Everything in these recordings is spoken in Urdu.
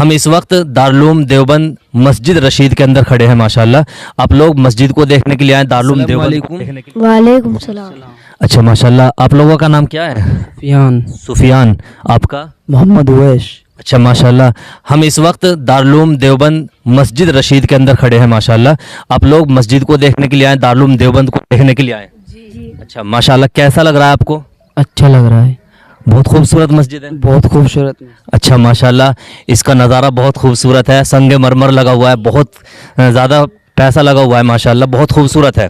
ہم اس وقت دارالعلوم دیوبند مسجد رشید کے اندر کھڑے ہیں ماشاءاللہ. آپ لوگ مسجد کو دیکھنے کے لیے آئے, دارالعلوم دیوبند کو دیکھنے کے لیے. وعلیکم السلام. اچھا ماشاءاللہ. آپ لوگوں کا نام کیا ہے؟ سفیان. سفیان. آپ کا؟ محمد اویش. اچھا ماشاءاللہ. ہم اس وقت دارالعلوم دیوبند مسجد رشید کے اندر کھڑے ہیں ماشاءاللہ. آپ لوگ مسجد کو دیکھنے کے لیے آئے, دارالعلوم دیوبند کو دیکھنے کے لیے آئے. اچھا ماشاءاللہ. کیسا لگ رہا ہے آپ کو؟ اچھا لگ رہا ہے, بہت خوبصورت مسجد ہے. بہت خوبصورت. اچھا ماشاءاللہ. اس کا نظارہ بہت خوبصورت ہے, سنگ مرمر لگا ہوا ہے, بہت زیادہ پیسہ لگا ہوا ہے ماشاءاللہ, بہت خوبصورت ہے.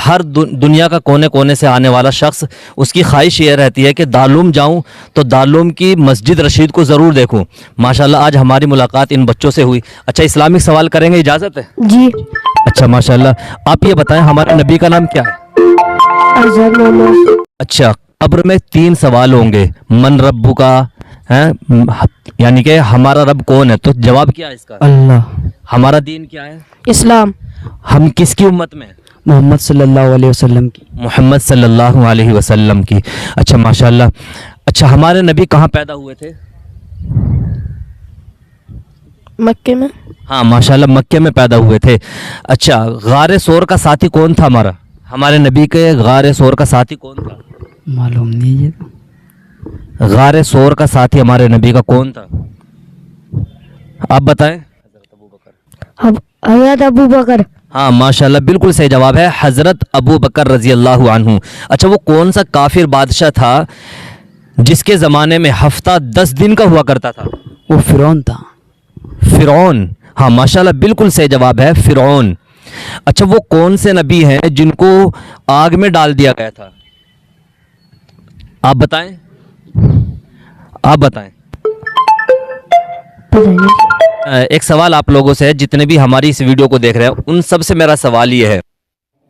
ہر دنیا کا کونے کونے سے آنے والا شخص اس کی خواہش یہ رہتی ہے کہ دارالعلوم جاؤں تو دارالعلوم کی مسجد رشید کو ضرور دیکھوں. ماشاءاللہ آج ہماری ملاقات ان بچوں سے ہوئی. اچھا اسلامک سوال کریں گے, اجازت ہے؟ جی. اچھا ماشاءاللہ. آپ یہ بتائیں ہمارے نبی کا نام کیا ہے؟ اظہر محمد. اچھا, قبر میں 3 سوال ہوں گے. من ربو کا ہے, یعنی کہ ہمارا رب کون ہے, تو جواب کیا ہے اس کا؟ اللہ. ہمارا دین کیا ہے؟ اسلام. ہم کس کی امت میں ہیں؟ محمد صلی اللہ علیہ وسلم کی. محمد صلی اللہ علیہ وسلم کی. اچھا ماشاءاللہ. اچھا ہمارے نبی کہاں پیدا ہوئے تھے؟ مکے میں. ہاں ماشاءاللہ مکے میں پیدا ہوئے تھے. اچھا غار ثور کا ساتھی کون تھا ہمارے نبی کے غار ثور کا ساتھی کون تھا؟ معلوم نہیں ہے. غار ثور کا ساتھی ہمارے نبی کا کون تھا؟ آپ بتائیں. حضرت ابو بکر. ہاں ماشاءاللہ بالکل صحیح جواب ہے, حضرت ابو بکر رضی اللہ عنہ. اچھا وہ کون سا کافر بادشاہ تھا جس کے زمانے میں ہفتہ 10 دن کا ہوا کرتا تھا؟ وہ فرعون تھا. فرعون. ہاں ماشاءاللہ بالکل صحیح جواب ہے, فرعون. اچھا وہ کون سے نبی ہیں جن کو آگ میں ڈال دیا گیا تھا؟ آپ بتائیں. آپ بتائیں. ایک سوال آپ لوگوں سے ہے, جتنے بھی ہماری اس ویڈیو کو دیکھ رہے ہیں ان سب سے میرا سوال یہ ہے,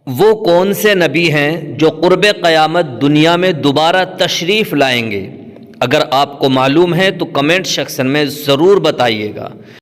وہ کون سے نبی ہیں جو قرب قیامت دنیا میں دوبارہ تشریف لائیں گے؟ اگر آپ کو معلوم ہے تو کمنٹ سیکشن میں ضرور بتائیے گا.